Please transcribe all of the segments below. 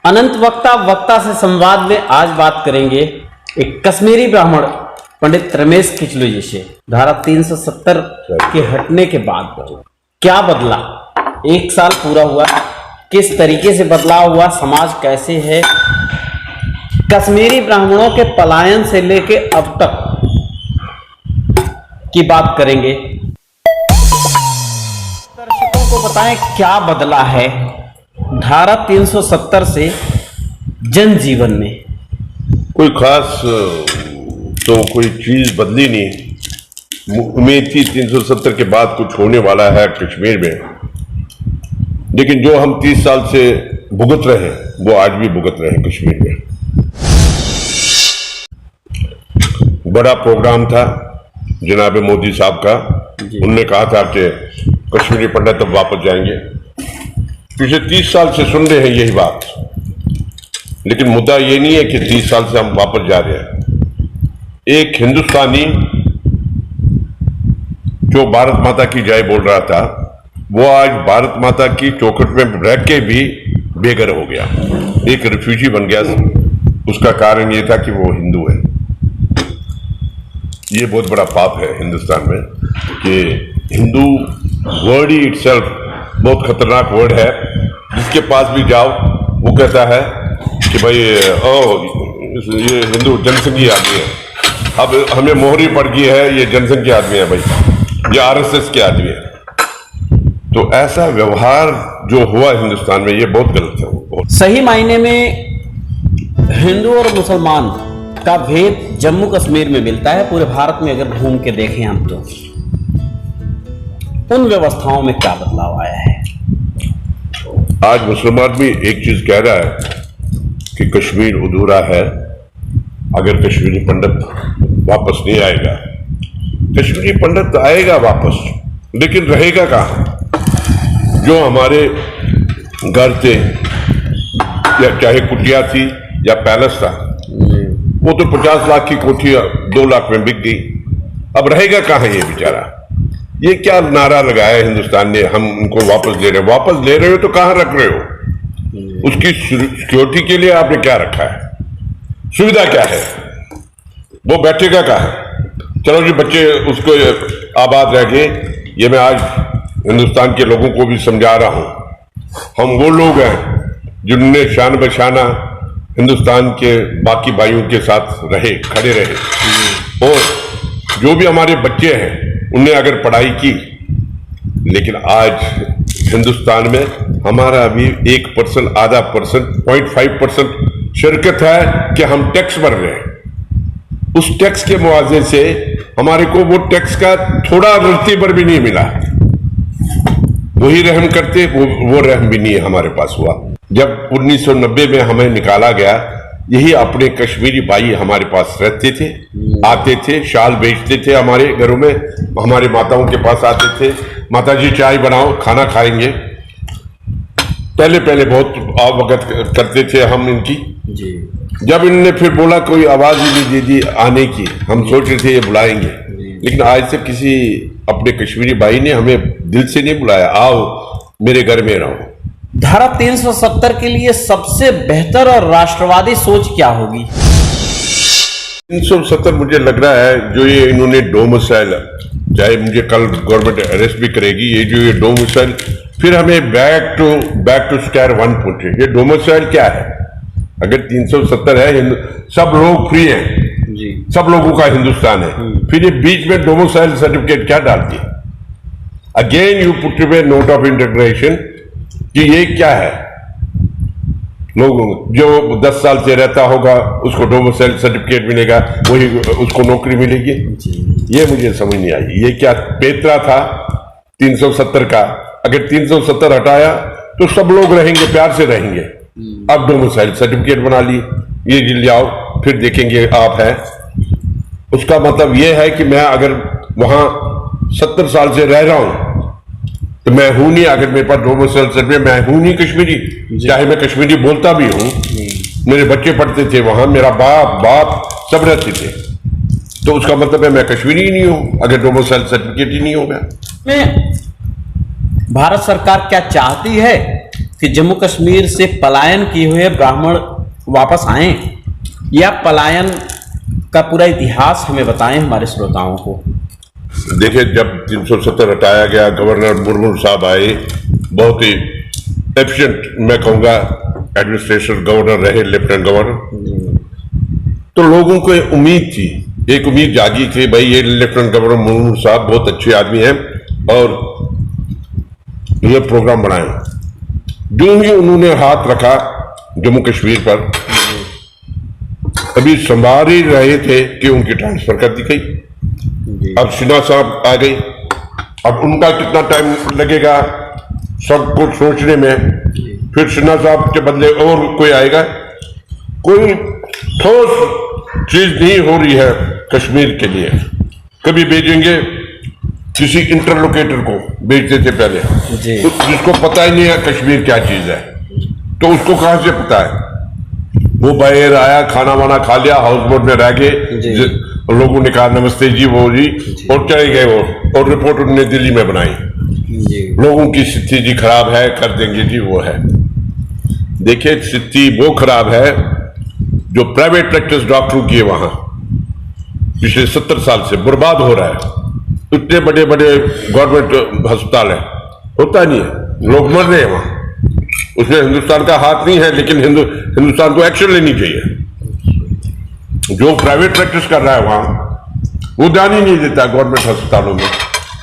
अनंत वक्ता से संवाद में आज बात करेंगे एक कश्मीरी ब्राह्मण पंडित रमेश खिचलू जी से। धारा 370 के हटने के बाद क्या बदला, एक साल पूरा हुआ, किस तरीके से बदलाव हुआ, समाज कैसे है, कश्मीरी ब्राह्मणों के पलायन से लेके अब तक की बात करेंगे। दर्शकों को बताएं क्या बदला है धारा 370 से जनजीवन में। कोई खास तो कोई चीज बदली नहीं। उम्मीद थी 370 के बाद कुछ होने वाला है कश्मीर में, लेकिन जो हम 30 साल से भुगत रहे हैं वो आज भी भुगत रहे हैं कश्मीर में। बड़ा प्रोग्राम था जनाब मोदी साहब का, उनने कहा था कि कश्मीरी पंडित अब वापस जाएंगे। पिछले 30 साल से सुन रहे हैं यही बात, लेकिन मुद्दा ये नहीं है कि 30 साल से हम वापस जा रहे हैं। एक हिंदुस्तानी जो भारत माता की जय बोल रहा था वो आज भारत माता की चौखट में रह के भी बेघर हो गया, एक रिफ्यूजी बन गया। उसका कारण ये था कि वो हिंदू है। ये बहुत बड़ा पाप है हिंदुस्तान में कि हिंदू वर्ड ही इटसेल्फ बहुत खतरनाक वर्ड है। जिसके पास भी जाओ वो कहता है कि भाई ये हिंदू जनसंघी आदमी है, अब हमें मोहरी पड़ गई है, ये जनसंघ के आदमी है, भाई ये आरएसएस के आदमी है। तो ऐसा व्यवहार जो हुआ हिंदुस्तान में ये बहुत गलत है। सही मायने में हिंदू और मुसलमान का भेद जम्मू कश्मीर में मिलता है। पूरे भारत में अगर घूम के देखें हम तो उन व्यवस्थाओं में क्या बदलाव आया है। आज मुसलमान भी एक चीज कह रहा है कि कश्मीर अधूरा है अगर कश्मीरी पंडित वापस नहीं आएगा। कश्मीरी पंडित आएगा वापस, लेकिन रहेगा कहाँ? जो हमारे घर थे या चाहे कुटिया थी या पैलेस था, वो तो 50 लाख की कोठी 2 लाख में बिक गई। अब रहेगा कहाँ ये बेचारा? ये क्या नारा लगाया हिंदुस्तान ने, हम उनको वापस ले रहे हो। वापस ले रहे हो तो कहां रख रहे हो? उसकी सिक्योरिटी के लिए आपने क्या रखा है? सुविधा क्या है? वो बैठेगा कहां? चलो जी बच्चे उसको आबाद रह गए। ये मैं आज हिंदुस्तान के लोगों को भी समझा रहा हूं। हम वो लोग हैं जिनने शान बशाना हिंदुस्तान के बाकी भाइयों के साथ रहे, खड़े रहे। और जो भी हमारे बच्चे हैं उनने अगर पढ़ाई की, लेकिन आज हिंदुस्तान में हमारा अभी 1%, आधा परसेंट, 0.5% शिरकत है कि हम टैक्स भर रहे हैं। उस टैक्स के मुआवजे से हमारे को वो टैक्स का थोड़ा रत्ती भर भी नहीं मिला। वही रहम करते, वो रहम भी नहीं हमारे पास हुआ। जब 1990 में हमें निकाला गया, यही अपने कश्मीरी भाई हमारे पास रहते थे, आते थे, शाल बेचते थे हमारे घरों में, हमारे माताओं के पास आते थे, माता जी चाय बनाओ, खाना खाएंगे। पहले पहले बहुत अवगत करते थे हम इनकी जी। जब इन्होंने फिर बोला कोई आवाज ही नहीं दी थी आने की, हम सोच रहे थे ये बुलाएंगे, लेकिन आज तक किसी अपने कश्मीरी भाई ने हमें दिल से नहीं बुलाया, आओ मेरे घर में रहो। धारा 370 के लिए सबसे बेहतर और राष्ट्रवादी सोच क्या होगी? 370 मुझे लग रहा है जो ये इन्होंने डोमिसाइल, चाहे मुझे कल गवर्नमेंट अरेस्ट भी करेगी, ये जो ये डोमिसाइल फिर हमें बैक टू स्क्वायर वन पहुंचे। ये डोमिसाइल क्या है? अगर 370 है, सब लोग फ्री हैं जी, सब लोगों का हिंदुस्तान है, फिर ये बीच में डोमिसाइल सर्टिफिकेट क्या डालती है? Again you put A note of integration कि ये क्या है? लोगों जो 10 साल से रहता होगा उसको डोमिसाइल सर्टिफिकेट मिलेगा, वही उसको नौकरी मिलेगी। ये मुझे समझ नहीं आई, ये क्या पेतरा था 370 का? अगर 370 हटाया तो सब लोग रहेंगे, प्यार से रहेंगे। अब डोमिसाइल सर्टिफिकेट बना ली, ये ले आओ, फिर देखेंगे आप हैं। उसका मतलब ये है कि मैं अगर वहां 70 साल से रह रहा हूं तो मैं हूं नहीं। अगर मेरे पास डोमिसाइल सर्टिफिकेट, मैं हूं नहीं कश्मीरी, चाहे मैं कश्मीरी बोलता भी हूं, मेरे बच्चे पढ़ते थे वहां, मेरा बाप सब रहते थे, तो उसका मतलब है मैं कश्मीरी ही नहीं हूं अगर डोमिसाइल सर्टिफिकेट ही नहीं होगा। भारत सरकार क्या चाहती है कि जम्मू कश्मीर से पलायन किए हुए ब्राह्मण वापस आए, या पलायन का पूरा इतिहास हमें बताएं हमारे श्रोताओं को। देखिए, जब 370 हटाया गया, गवर्नर मुर्मू साहब आए, बहुत ही एफिशिएंट मैं कहूँगा एडमिनिस्ट्रेशन गवर्नर रहे, लेफ्टिनेंट गवर्नर, तो लोगों को उम्मीद थी, एक उम्मीद जागी कि भाई ये लेफ्टिनेंट गवर्नर मुर्मू साहब बहुत अच्छे आदमी हैं और ये प्रोग्राम बनाए। जो ही उन्होंने हाथ रखा जम्मू कश्मीर पर, अभी संभाल ही रहे थे कि उनकी ट्रांसफर कर दी गई। अब सिन्हा साहब आ गई, अब उनका कितना टाइम लगेगा सब कुछ सोचने में, फिर सिन्हा साहब के बदले और कोई आएगा, कोई ठोस चीज नहीं हो रही है कश्मीर के लिए। कभी भेजेंगे किसी इंटरलोकेटर को, भेजते थे पहले, तो जिसको पता ही नहीं है कश्मीर क्या चीज है, तो उसको कहां से पता है? वो बाहर आया, खाना वाना खा लिया, हाउस बोट में रह गए, लोगों ने कहा नमस्ते जी वो जी, और चले गए वो, और रिपोर्ट उन्होंने दिल्ली में बनाई, लोगों की स्थिति जी खराब है, कर देंगे जी वो है। देखिए, स्थिति वो खराब है जो प्राइवेट प्रैक्टिस डॉक्टरों की है, वहां पिछले 70 साल से बर्बाद हो रहा है। इतने बड़े बड़े गवर्नमेंट अस्पताल है, होता नहीं है, लोग मर रहे हैं वहां। उसमें हिंदुस्तान का हाथ नहीं है, लेकिन हिंदुस्तान को एक्शन लेनी चाहिए। जो प्राइवेट प्रैक्टिस कर रहा है वहां, वो ध्यान ही नहीं देता गवर्नमेंट अस्पतालों में,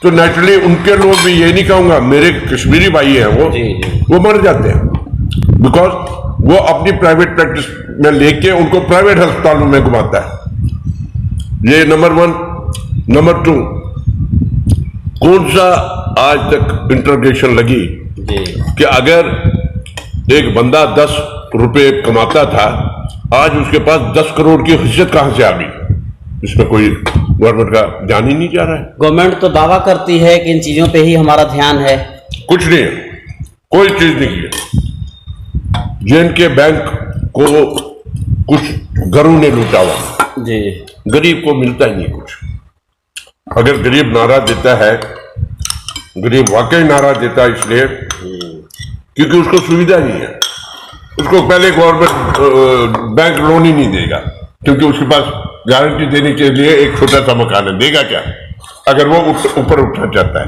तो नेचुरली उनके लोग भी, ये नहीं कहूंगा मेरे कश्मीरी भाई हैं वो मर जाते हैं, बिकॉज वो अपनी प्राइवेट प्रैक्टिस में लेके उनको प्राइवेट अस्पतालों में घुमाता है। ये नंबर 1। नंबर 2, कौन सा आज तक इंटरोगेशन लगी कि अगर एक बंदा 10 रुपए कमाता था, आज उसके पास 10 करोड़ की हैसियत कहां से आ गई? इसमें कोई गवर्नमेंट का ध्यान ही नहीं जा रहा है। गवर्नमेंट तो दावा करती है कि इन चीजों पे ही हमारा ध्यान है, कुछ नहीं है, कोई चीज नहीं की। जे&के बैंक को कुछ घरों ने लूटा हुआ जी, गरीब को मिलता ही नहीं कुछ। अगर गरीब नारा देता है, गरीब वाकई नारा देता है इसलिए क्योंकि उसको सुविधा नहीं है, उसको पहले गवर्नमेंट बैंक लोन ही नहीं देगा, क्योंकि उसके पास गारंटी देने के लिए एक छोटा सा मकान है, देगा क्या अगर वो ऊपर उठना चाहता है?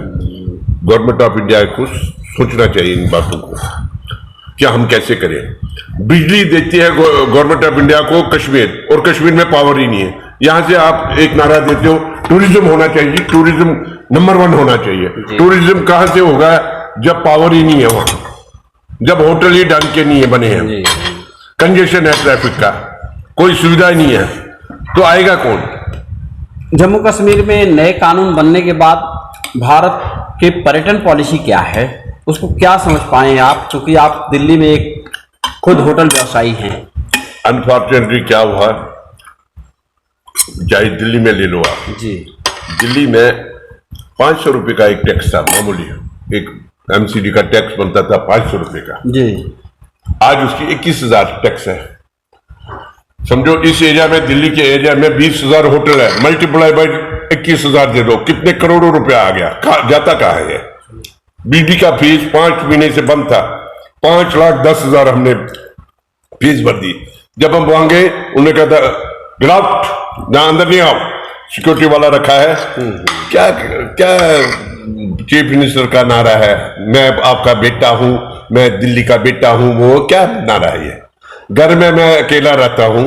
गवर्नमेंट ऑफ इंडिया को सोचना चाहिए इन बातों को, क्या हम कैसे करें। बिजली देती है गवर्नमेंट ऑफ इंडिया को कश्मीर, और कश्मीर में पावर ही नहीं है। यहां से आप एक नारा देते हो टूरिज्म होना चाहिए, टूरिज्म नंबर 1 होना चाहिए। टूरिज्म कहां से होगा जब पावर ही नहीं है वहां, जब होटल ही ढंग के नहीं है बने हैं, कंजेशन है ट्रैफिक का, कोई सुविधा नहीं है, तो आएगा कौन? जम्मू कश्मीर में नए कानून बनने के बाद भारत की पर्यटन पॉलिसी क्या है, उसको क्या समझ पाए आप, क्योंकि आप दिल्ली में एक खुद होटल व्यवसायी हैं। अनफॉर्चुनेटली क्या हुआ, चाहे दिल्ली में ले लो आप जी, दिल्ली में 500 रुपए का एक टैक्स था, मामूली एक एमसीडी का टैक्स बनता था 500 रुपए का जी, आज उसकी 21,000 टैक्स है। समझो इस एरिया में, दिल्ली के एरिया में 20,000 होटल है, मल्टीप्लाई बाय 21,000 दे दो, कितने करोड़ों रुपया आ गया, जाता कहाँ है ये? बिजली का फीस 5 महीने से बंद था, 5,10,000 हमने फीस भर दी। जब हम वहां गए, उन्होंने कहा था ड्राफ्ट ना अंदर नहीं आओ, सिक्योरिटी वाला रखा है। क्या क्या चीफ मिनिस्टर का नारा है, मैं आपका बेटा हूं, मैं दिल्ली का बेटा हूं, वो क्या नारा है ये? घर में मैं अकेला रहता हूं,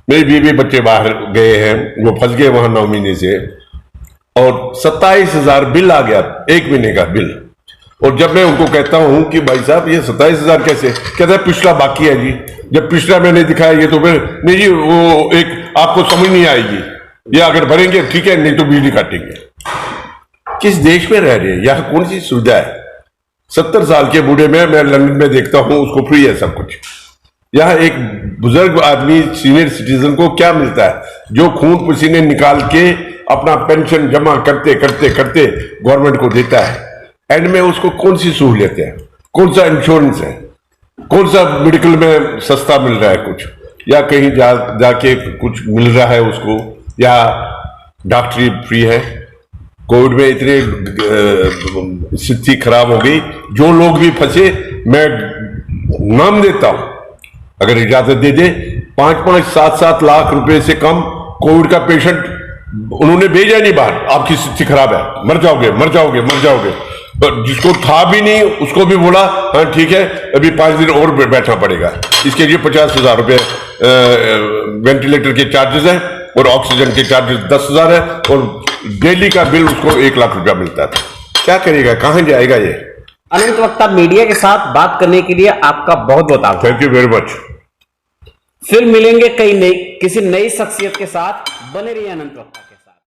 मेरी बीवी बच्चे बाहर गए हैं, वो फंस गए वहां 9 महीने से, और 27,000 बिल आ गया, 1 महीने का बिल। और जब मैं उनको कहता हूं कि भाई साहब ये 27,000 कैसे, कहता है पिछला बाकी है जी। जब पिछला मैंने दिखाया, ये तो फिर नहीं जी, वो एक आपको समझ नहीं आएगी, ये अगर भरेंगे ठीक है, नहीं तो बिजली काटेंगे। किस देश में रह रहे हैं, यहां कौन सी सुविधा है? 70 साल के बूढ़े में मैं लंदन में देखता हूं, उसको फ्री है सब कुछ। यहाँ एक बुजुर्ग आदमी, सीनियर सिटीजन को क्या मिलता है? जो खून पसीने निकाल के अपना पेंशन जमा करते करते करते गवर्नमेंट को देता है, एंड में उसको कौन सी सहूलियत है, कौन सा इंश्योरेंस है, कौन सा मेडिकल में सस्ता मिल रहा है कुछ, या कहीं जाके कुछ मिल रहा है उसको, या डॉक्टरी फ्री है। कोविड में इतनी स्थिति खराब हो गई, जो लोग भी फंसे, मैं नाम देता हूं, अगर इजाजत दे दे, 5-5, 7-7 लाख रुपए से कम कोविड का पेशेंट उन्होंने भेजा नहीं बाहर। आपकी स्थिति खराब है, मर जाओगे मर जाओगे मर जाओगे। पर जिसको था भी नहीं उसको भी बोला हाँ ठीक है, अभी 5 दिन और बैठना पड़ेगा। इसके लिए 50,000 रुपए वेंटिलेटर के चार्जेस हैं और ऑक्सीजन के चार्जेस 10,000 है और डेली का बिल उसको 1 लाख रुपया मिलता था। क्या करेगा, कहां जाएगा ये। अनंत वक्ता, मीडिया के साथ बात करने के लिए आपका बहुत बहुत आभार। Thank you very much. फिर मिलेंगे किसी नई शख्सियत के साथ। बने रहिए अनंत वक्ता।